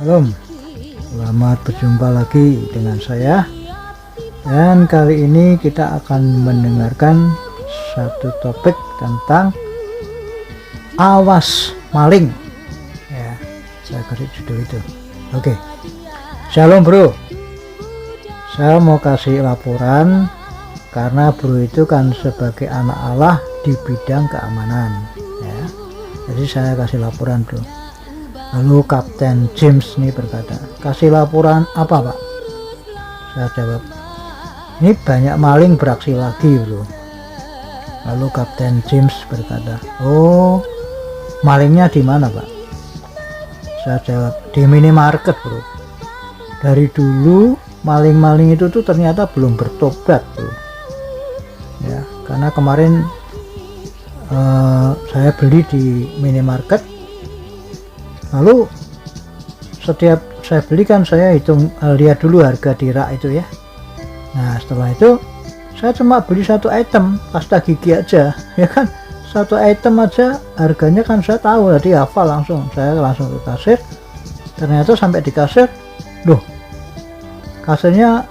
Shalom, selamat berjumpa lagi dengan saya. Dan kali ini kita akan mendengarkan satu topik tentang awas maling. Ya, saya kasih judul itu. Oke. Shalom bro. Saya mau kasih laporan karena bro itu kan sebagai anak Allah di bidang keamanan. Ya. Jadi saya kasih laporan bro. Lalu Kapten James ini berkata, kasih laporan apa pak? Saya jawab, ini banyak maling beraksi lagi bro. Lalu Kapten James berkata, oh malingnya di mana pak? Saya jawab, di minimarket bro. Dari dulu maling-maling itu tuh ternyata belum bertobat bro. Ya, karena kemarin saya beli di minimarket. Lalu setiap saya beli kan saya hitung, lihat dulu harga di rak itu ya. Nah setelah itu saya cuma beli satu item pasta gigi aja ya kan, satu item aja harganya kan saya tahu, jadi hafal langsung. Saya langsung ke kasir, ternyata sampai di kasir, loh kasirnya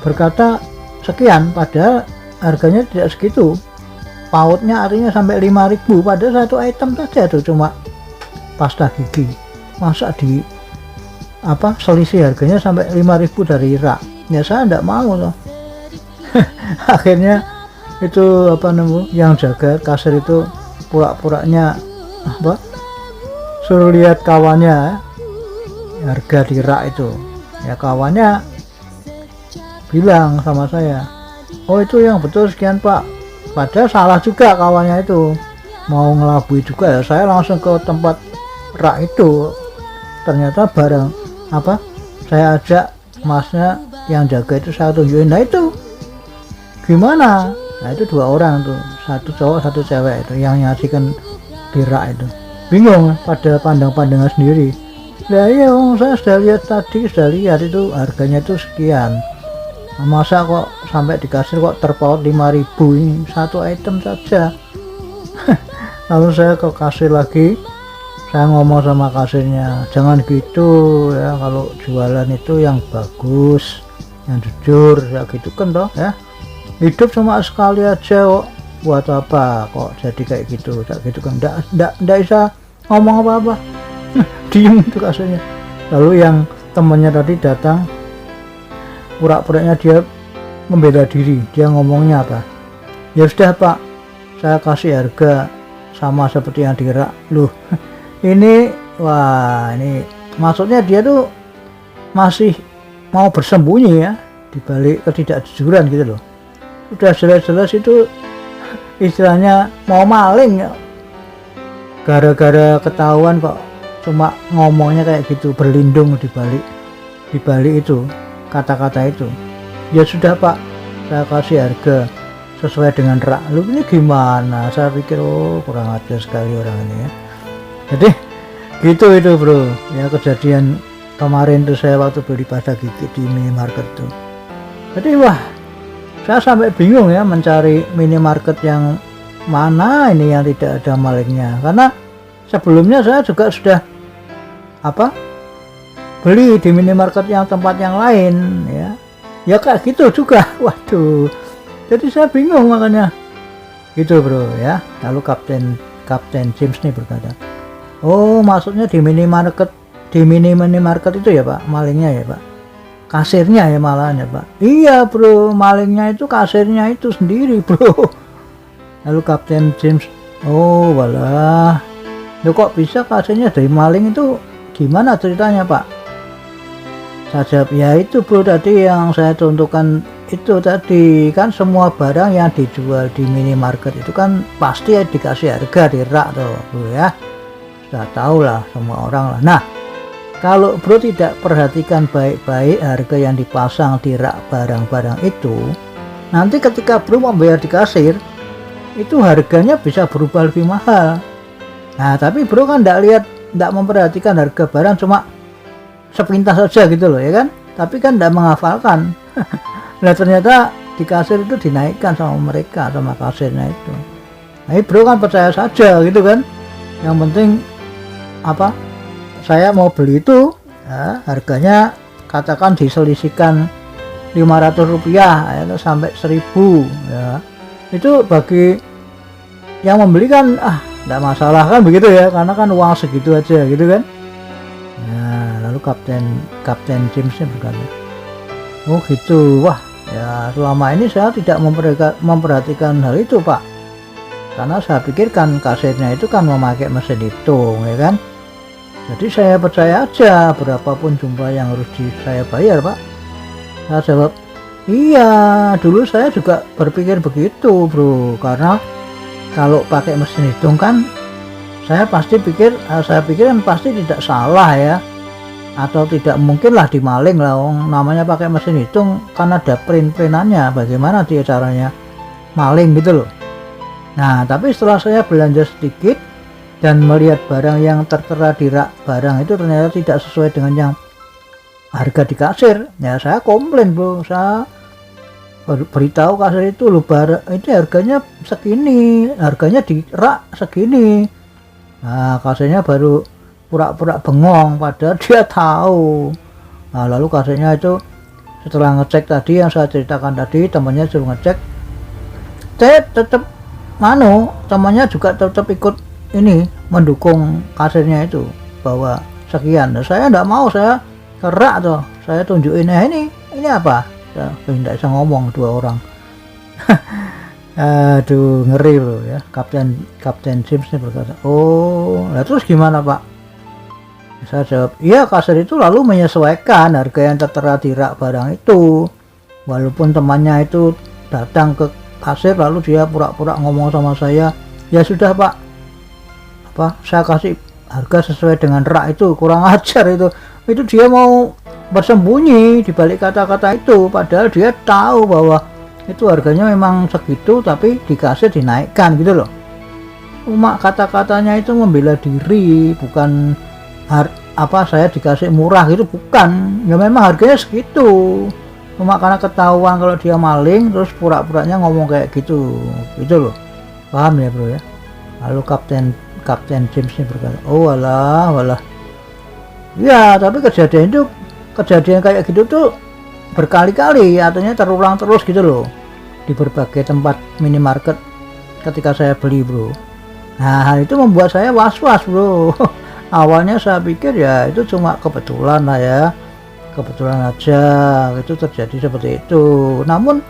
berkata sekian padahal harganya tidak segitu. Pautnya artinya sampai 5.000 padahal satu item saja tuh cuma pasta gigi. Masa di selisih harganya sampai 5.000 dari rak. Ya saya enggak mau loh. Akhirnya itu yang jaga kasir itu pura-puranya suruh lihat kawannya harga di rak itu. Ya kawannya bilang sama saya, oh itu yang betul sekian pak. Padahal salah juga kawannya itu, mau ngelabui juga ya. Saya langsung ke tempat rak itu, ternyata barang saya ajak masnya yang jaga itu, saya tunjukin, nah itu gimana, nah itu 2 orang tuh, satu cowok satu cewek itu yang nyaksikan di rak itu, bingung pada pandang-pandangan sendiri. Nah iya saya sudah lihat itu harganya itu sekian, masa kok sampai di kasir kok terpaut 5.000, ini satu item saja. Lalu saya ke kasir lagi, saya ngomong sama kasirnya, jangan gitu ya, kalau jualan itu yang bagus, yang jujur ya gitu kan toh ya, hidup cuma sekali aja kok, buat apa kok jadi kayak gitu kan, ndak bisa ngomong apa-apa. Diem itu kasirnya. Lalu yang temannya tadi datang, pura-puranya dia membela diri, dia ngomongnya apa, ya sudah pak, saya kasih harga sama seperti yang di rak. Loh ini maksudnya dia tuh masih mau bersembunyi ya di balik ketidakjujuran gitu loh. Udah jelas-jelas itu istilahnya mau maling ya, gara-gara ketahuan kok cuma ngomongnya kayak gitu, berlindung di balik itu kata-kata itu. Ya sudah pak, saya kasih harga sesuai dengan rak. Lu ini gimana? Saya pikir oh kurang ajar sekali orang ini ya. Jadi gitu itu bro ya, kejadian kemarin tuh saya waktu beli pasta gigi di minimarket tuh. Jadi wah, saya sampai bingung ya mencari minimarket yang mana ini yang tidak ada malingnya, karena sebelumnya saya juga sudah beli di minimarket yang tempat yang lain ya kayak gitu juga. Waduh, jadi saya bingung makanya gitu bro ya. Lalu Kapten James nih berkata, oh maksudnya di minimarket itu ya pak malingnya ya pak, kasirnya ya malahan ya pak. Iya bro, malingnya itu kasirnya itu sendiri bro. Lalu Kapten James, oh walah, loh kok bisa kasirnya dari maling, itu gimana ceritanya pak? Saya jawab, ya itu bro tadi yang saya contohkan itu tadi kan, semua barang yang dijual di minimarket itu kan pasti dikasih harga di rak tuh bro ya. Sudah tahu lah semua orang lah. Nah kalau bro tidak perhatikan baik-baik harga yang dipasang di rak barang-barang itu, nanti ketika bro membayar di kasir itu harganya bisa berubah lebih mahal. Nah tapi bro kan tidak memperhatikan harga barang, cuma sepintas saja gitu loh ya kan, tapi kan tidak menghafalkan. Nah ternyata di kasir itu dinaikkan sama mereka, sama kasirnya itu. Nah bro kan percaya saja gitu kan, yang penting saya mau beli itu ya, harganya katakan diselisihkan Rp500 ya, sampai 1.000 ya, itu bagi yang membeli kan tidak masalah kan begitu ya, karena kan uang segitu aja gitu kan. Nah lalu Kapten Jamesnya berkata, oh gitu, wah ya selama ini saya tidak memperhatikan hal itu Pak, karena saya pikirkan kasetnya itu kan memakai mesin hitung ya kan, jadi saya percaya aja berapapun jumlah yang harus saya bayar Pak. Saya jawab, iya dulu saya juga berpikir begitu bro, karena kalau pakai mesin hitung kan saya pikir kan pasti tidak salah ya, atau tidak mungkin lah dimaling lah, namanya pakai mesin hitung kan ada print-printannya, bagaimana dia caranya maling gitu loh. Nah tapi setelah saya belanja sedikit dan melihat barang yang tertera di rak barang itu ternyata tidak sesuai dengan yang harga di kasir, ya saya komplain bro, saya beritahu kasir itu loh, barang ini harganya segini, harganya di rak segini. Nah kasirnya baru pura-pura bengong padahal dia tahu. Nah lalu kasirnya itu setelah ngecek tadi yang saya ceritakan tadi, temannya suruh ngecek, tetap temannya juga tetap ikut ini mendukung kasirnya itu bahwa sekian. Nah, saya enggak mau, saya kerak tuh, saya tunjukin ini apa, saya tidak bisa ngomong dua orang. Aduh ngeri loh ya. Kapten James ini berkata, oh nah terus gimana Pak? Saya jawab, iya kasir itu lalu menyesuaikan harga yang tertera di rak barang itu, walaupun temannya itu datang ke kasir lalu dia pura-pura ngomong sama saya, ya sudah Pak, saya kasih harga sesuai dengan rak itu, kurang ajar itu dia mau bersembunyi di balik kata-kata itu, padahal dia tahu bahwa itu harganya memang segitu tapi di kasir dinaikkan gitu loh. Cuma kata-katanya itu membela diri, bukan saya dikasih murah gitu, bukan, ya memang harganya segitu, cuma karena ketahuan kalau dia maling terus pura-puranya ngomong kayak gitu loh, paham ya bro ya. Lalu Kapten James ini berkata, oh walah ya, tapi kejadian kayak gitu tuh berkali-kali, artinya terulang terus gitu loh di berbagai tempat minimarket ketika saya beli bro. Nah hal itu membuat saya was-was bro. Awalnya saya pikir ya itu cuma kebetulan lah ya, kebetulan aja itu terjadi seperti itu. Namun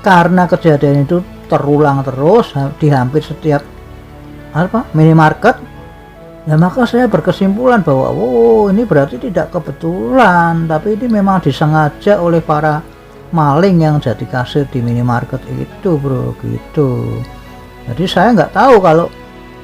karena kejadian itu terulang terus di hampir setiap minimarket, ya maka saya berkesimpulan bahwa ini berarti tidak kebetulan, tapi ini memang disengaja oleh para maling yang jadi kasir di minimarket itu bro gitu. Jadi saya nggak tahu kalau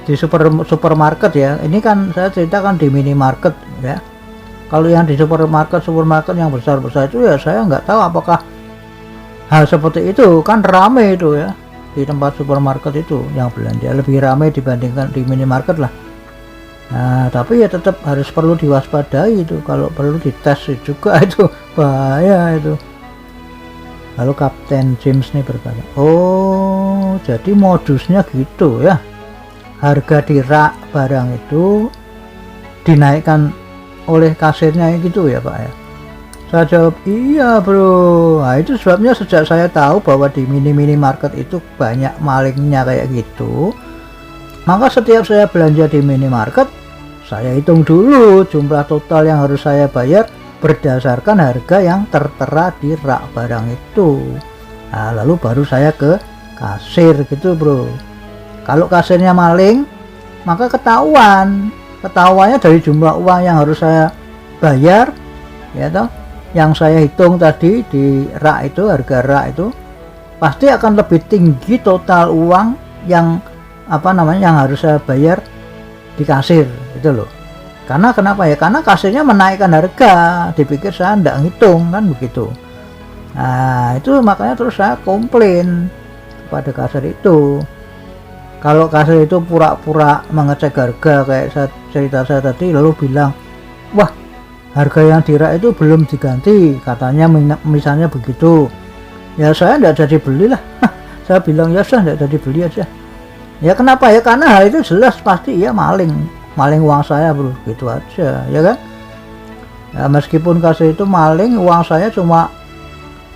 di supermarket ya, ini kan saya ceritakan di minimarket ya. Kalau yang di supermarket yang besar-besar itu ya saya nggak tahu apakah hal seperti itu, kan rame itu ya di tempat supermarket itu, yang belanja lebih ramai dibandingkan di minimarket lah. Nah tapi ya tetap harus perlu diwaspadai itu, kalau perlu dites juga itu bahaya itu. Lalu Kapten James nih berkata, oh jadi modusnya gitu ya, harga di rak barang itu dinaikkan oleh kasirnya gitu ya Pak ya. Saya jawab, iya bro. Nah itu sebabnya sejak saya tahu bahwa di minimarket itu banyak malingnya kayak gitu, maka setiap saya belanja di minimarket, saya hitung dulu jumlah total yang harus saya bayar berdasarkan harga yang tertera di rak barang itu. Nah lalu baru saya ke kasir gitu bro. Kalau kasirnya maling, maka ketahuannya dari jumlah uang yang harus saya bayar ya toh, yang saya hitung tadi di rak itu, harga rak itu pasti akan lebih tinggi total uang yang yang harus saya bayar di kasir itu loh. Karena kenapa ya? Karena kasirnya menaikkan harga, dipikir saya tidak ngitung kan begitu. Nah itu makanya terus saya komplain kepada kasir itu. Kalau kasir itu pura-pura mengecek harga kayak cerita saya tadi, lalu bilang, wah harga yang di rak itu belum diganti, katanya misalnya begitu, ya saya tidak jadi beli lah. Saya bilang ya sudah, tidak jadi beli aja. Ya kenapa ya? Karena hal itu jelas pasti ya maling uang saya bro, gitu aja ya kan. Ya meskipun kasir itu maling, uang saya cuma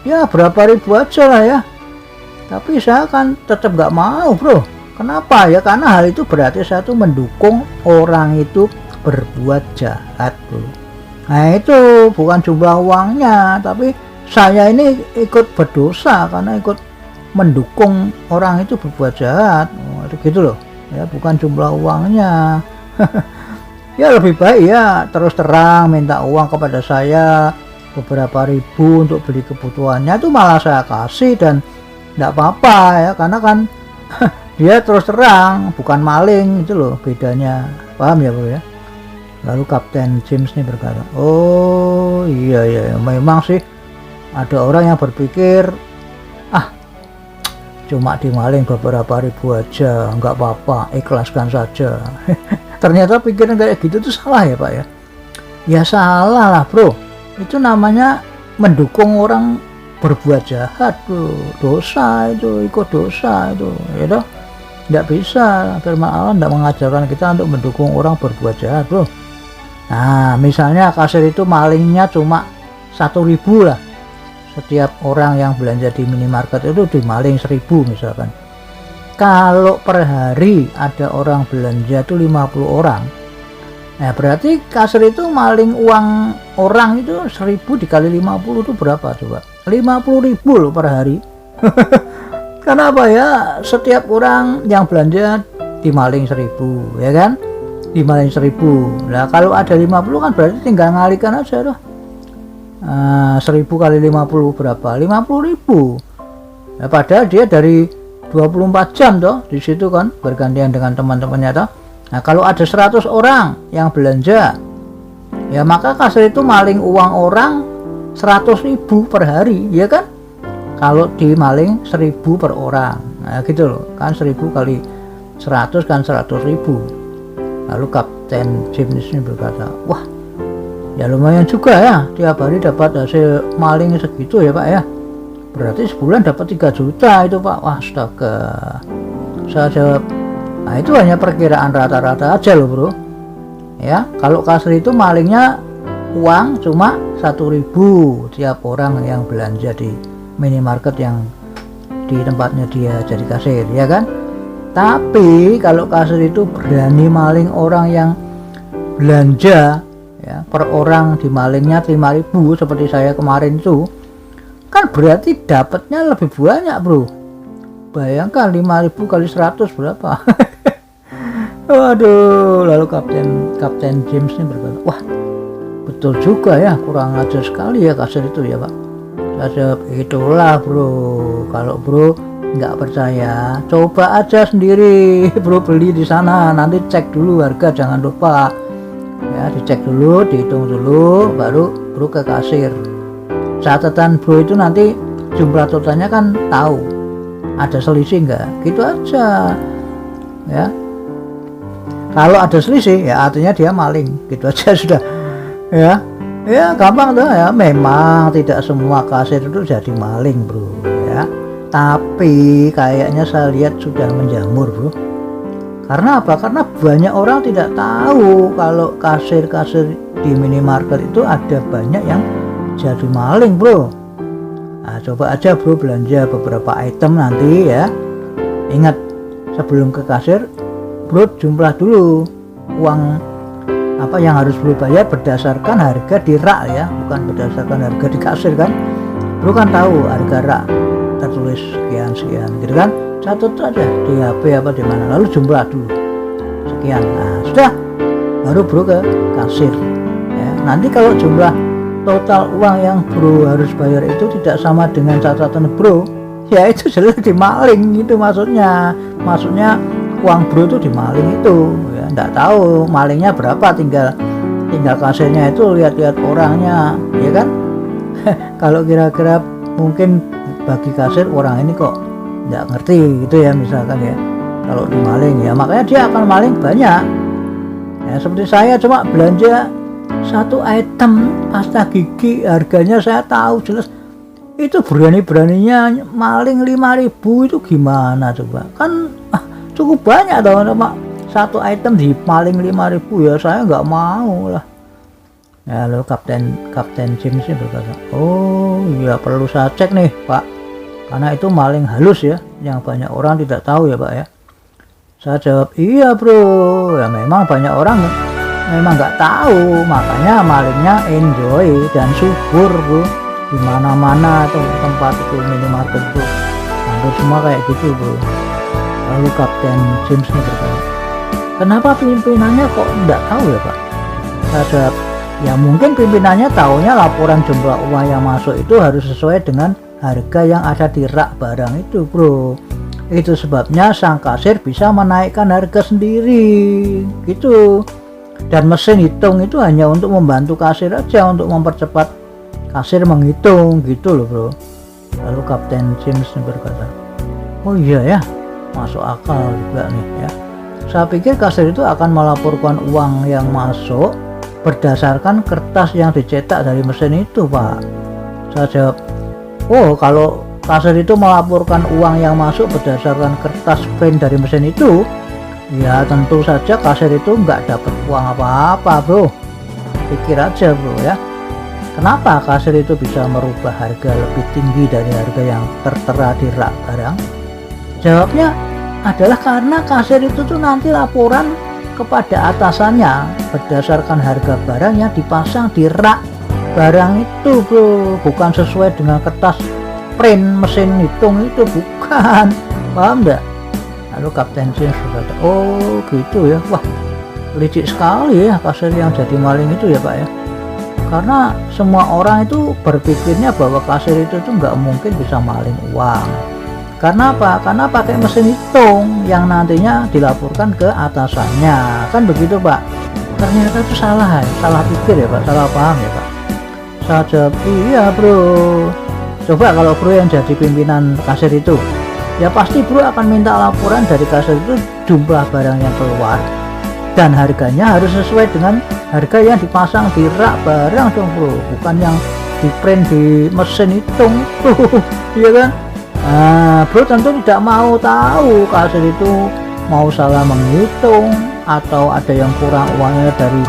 ya berapa ribu aja lah ya, tapi saya kan tetap nggak mau bro. Kenapa ya? Karena hal itu berarti saya tuh mendukung orang itu berbuat jahat bro. Nah itu bukan jumlah uangnya, tapi saya ini ikut berdosa karena ikut mendukung orang itu berbuat jahat. Gitu loh ya, bukan jumlah uangnya. Ya lebih baik ya terus terang minta uang kepada saya beberapa ribu untuk beli kebutuhannya, itu malah saya kasih dan tidak apa-apa ya, karena kan dia terus terang bukan maling, itu loh bedanya. Paham ya bro ya? Lalu Kapten James nih berkata, oh iya memang sih ada orang yang berpikir cuma dimaling beberapa ribu aja nggak apa-apa, ikhlaskan saja. Ternyata pikiran kayak gitu tuh salah ya pak ya. Ya salah lah bro, itu namanya mendukung orang berbuat jahat bro, dosa itu, ikut dosa itu ya toh. Nggak bisa, firman Allah nggak mengajarkan kita untuk mendukung orang berbuat jahat bro. Nah misalnya kasir itu malingnya cuma 1.000 lah, setiap orang yang belanja di minimarket itu dimaling 1.000 misalkan. Kalau per hari ada orang belanja itu 50 orang, nah berarti kasir itu maling uang orang itu 1.000 dikali 50 itu berapa coba? 50.000 loh per hari. Kenapa ya? Setiap orang yang belanja dimaling 1.000 ya kan, dimaling 1.000. Nah kalau ada 50 kan berarti tinggal ngalikan aja tuh. 1.000 kali 50 berapa? 50.000. Nah, padahal dia dari 24 jam toh di situ kan bergantian dengan teman-temannya toh. Nah kalau ada 100 orang yang belanja, ya maka kasir itu maling uang orang 100.000 per hari ya kan, kalau dimaling 1.000 per orang. Nah gitu loh kan, 1.000 kali 100 kan 100.000. Lalu Kapten James ini berkata, wah ya lumayan juga ya, tiap hari dapat hasil maling segitu ya pak ya, berarti sebulan dapat 3 juta itu pak. Wah astaga. Saya jawab, nah itu hanya perkiraan rata-rata aja loh bro ya. Kalau kasir itu malingnya uang cuma 1.000 tiap orang yang belanja di minimarket yang di tempatnya dia jadi kasir ya kan. Tapi kalau kasir itu berani maling orang yang belanja ya, per orang dimalingnya 5.000 seperti saya kemarin itu, kan berarti dapatnya lebih banyak bro. Bayangkan 5.000 kali 100 berapa. Waduh. Lalu Kapten James ini berkata, wah betul juga ya, kurang ajar sekali ya kasir itu ya pak. Saya jawab, itulah bro, kalau bro nggak percaya coba aja sendiri bro, beli di sana, nanti cek dulu harga, jangan lupa ya, dicek dulu, dihitung dulu, baru bro ke kasir. Catatan bro itu nanti jumlah totalnya kan tahu, ada selisih enggak, gitu aja ya. Kalau ada selisih ya artinya dia maling, gitu aja sudah ya. Ya gampang tuh ya. Memang tidak semua kasir itu jadi maling bro ya, tapi kayaknya saya lihat sudah menjamur bro. Karena apa? Karena banyak orang tidak tahu kalau kasir-kasir di minimarket itu ada banyak yang jadi maling bro. Nah coba aja bro belanja beberapa item nanti ya, ingat sebelum ke kasir bro jumlah dulu uang apa yang harus bro bayar berdasarkan harga di rak ya, bukan berdasarkan harga di kasir kan. Bro kan tahu harga rak tertulis sekian gitu kan, catat aja di HP apa di mana, lalu jumlah dulu sekian. Nah sudah, baru bro ke kasir ya. Nanti kalau jumlah total uang yang bro harus bayar itu tidak sama dengan catatan bro, ya itu jelas dimaling itu maksudnya uang bro itu dimaling itu ya. Nggak tahu malingnya berapa, tinggal kasirnya itu lihat-lihat orangnya ya kan. Kalau kira-kira mungkin bagi kasir orang ini kok nggak ngerti gitu ya misalkan ya, kalau dimaling ya makanya dia akan maling banyak ya. Seperti saya cuma belanja satu item pasta gigi, harganya saya tahu jelas, itu berani-beraninya maling 5.000, itu gimana coba kan. Cukup banyak dong, sama satu item di maling 5.000 ya, saya nggak mau lah Lalu Kapten James berkata, oh iya perlu saya cek nih Pak, karena itu maling halus ya, yang banyak orang tidak tahu ya Pak ya. Saya jawab, iya bro, ya memang banyak orang memang nggak tahu, makanya malingnya enjoy dan subur bro. Di mana-mana atau tempat itu minimarket bro, hampir semua kayak gitu bro. Lalu Kapten James berkata, kenapa pimpinannya kok nggak tahu ya Pak? Saya jawab, ya mungkin pimpinannya taunya laporan jumlah uang yang masuk itu harus sesuai dengan harga yang ada di rak barang itu bro. Itu sebabnya sang kasir bisa menaikkan harga sendiri gitu. Dan mesin hitung itu hanya untuk membantu kasir aja, untuk mempercepat kasir menghitung gitu loh bro. Lalu Kapten James berkata, oh iya ya, masuk akal juga nih ya. Saya pikir kasir itu akan melaporkan uang yang masuk berdasarkan kertas yang dicetak dari mesin itu Pak. Saya jawab, oh kalau kasir itu melaporkan uang yang masuk berdasarkan kertas print dari mesin itu, ya tentu saja kasir itu nggak dapat uang apa-apa bro. Pikir aja bro ya, kenapa kasir itu bisa merubah harga lebih tinggi dari harga yang tertera di rak barang? Jawabnya adalah karena kasir itu tuh nanti laporan kepada atasannya berdasarkan harga barang yang dipasang di rak barang itu bro, bukan sesuai dengan kertas print mesin hitung itu, bukan. Paham enggak? Lalu Kapten James berkata, oh gitu ya, wah licik sekali ya kasir yang jadi maling itu ya Pak ya. Karena semua orang itu berpikirnya bahwa kasir itu tuh nggak mungkin bisa maling uang. Karena apa? Karena pakai mesin hitung yang nantinya dilaporkan ke atasannya, kan begitu Pak. Ternyata itu salah ya, salah pikir ya Pak, salah paham ya Pak. Saya jawab, iya bro. Coba kalau bro yang jadi pimpinan kasir itu, ya pasti bro akan minta laporan dari kasir itu jumlah barang yang keluar dan harganya harus sesuai dengan harga yang dipasang di rak barang dong bro, bukan yang di print di mesin hitung tuh. Iya kan? Nah, bro tentu tidak mau tahu kasir itu mau salah menghitung atau ada yang kurang uangnya dari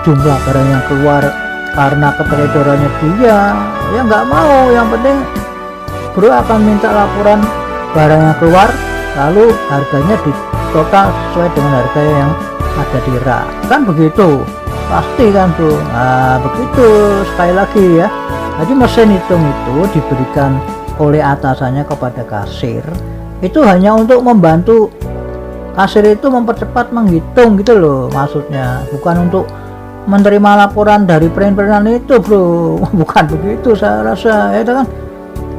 jumlah barang yang keluar karena keteledorannya dia. Ya nggak mau, yang penting bro akan minta laporan barang yang keluar lalu harganya di total sesuai dengan harga yang ada di rak, kan begitu pasti kan bro. Nah begitu, sekali lagi ya, jadi mesin hitung itu diberikan oleh atasannya kepada kasir itu hanya untuk membantu kasir itu mempercepat menghitung gitu loh maksudnya, bukan untuk menerima laporan dari print-printan itu bro. Bukan begitu saya rasa ya kan.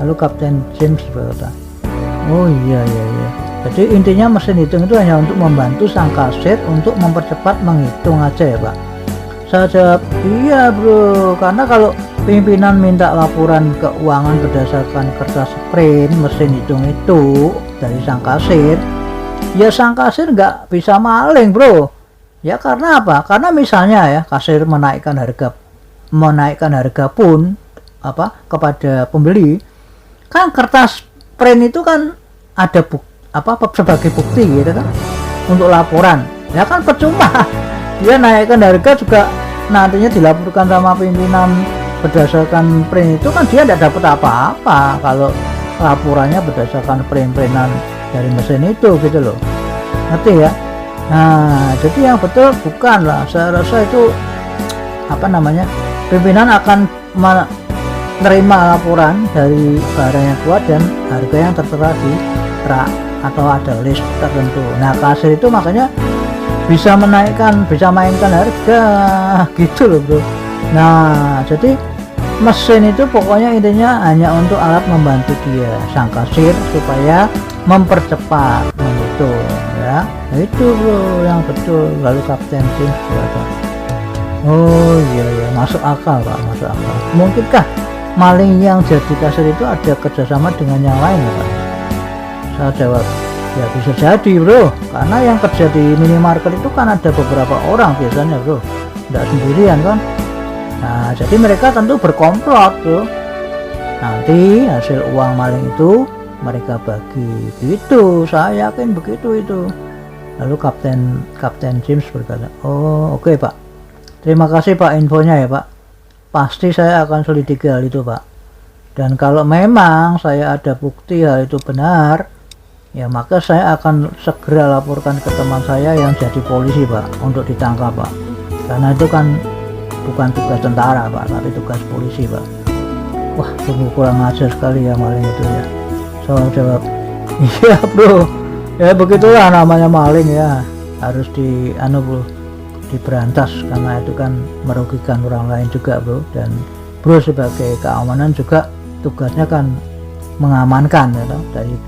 Lalu Kapten James berkata, oh iya, jadi intinya mesin hitung itu hanya untuk membantu sang kasir untuk mempercepat menghitung aja ya Pak. Saya jawab, iya bro, karena kalau pimpinan minta laporan keuangan berdasarkan kertas print mesin hitung itu dari sang kasir, ya sang kasir nggak bisa maling bro. Ya karena apa? Karena misalnya ya kasir menaikkan harga pun apa kepada pembeli, kan kertas print itu kan ada sebagai bukti gitu kan untuk laporan. Ya kan percuma dia naikkan harga juga nantinya dilaporkan sama pimpinan berdasarkan print itu kan dia tidak dapat apa-apa kalau laporannya berdasarkan print-printan dari mesin itu gitu loh, ngerti ya? Nah jadi yang betul bukanlah, saya rasa itu pimpinan akan menerima laporan dari barang yang keluar dan harga yang tertera di rak atau ada list tertentu. Nah kasir itu makanya bisa mainkan harga gitu loh bro. Nah jadi mesin itu pokoknya intinya hanya untuk alat membantu dia sang kasir supaya mempercepat menghitung ya. Nah, itu bro yang betul. Lalu Kapten James berkata, oh iya masuk akal Pak, masuk akal. Mungkinkah maling yang jadi kasir itu ada kerjasama dengan yang lain ya Pak? Saya jawab, ya bisa jadi bro, karena yang kerja di minimarket itu kan ada beberapa orang biasanya bro, tidak sendirian kan. Nah jadi mereka tentu berkomplot bro, nanti hasil uang maling itu mereka bagi gitu, saya yakin begitu itu. Lalu Kapten James berkata, oh oke Pak, Terima kasih Pak infonya ya Pak. Pasti saya akan selidiki hal itu Pak. Dan kalau memang saya ada bukti hal itu benar, ya maka saya akan segera laporkan ke teman saya yang jadi polisi Pak, untuk ditangkap Pak. Karena itu kan bukan tugas tentara Pak, tapi tugas polisi Pak. Wah, sungguh kurang ajar sekali ya maling itu ya. Soal jawab, iya bro, ya begitulah namanya maling ya, harus diberantas karena itu kan merugikan orang lain juga bro. Dan bro sebagai keamanan juga tugasnya kan mengamankan ya, dari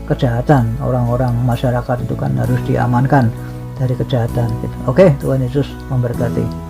kejahatan. Orang-orang masyarakat itu kan harus diamankan dari kejahatan gitu. Oke, Tuhan Yesus memberkati.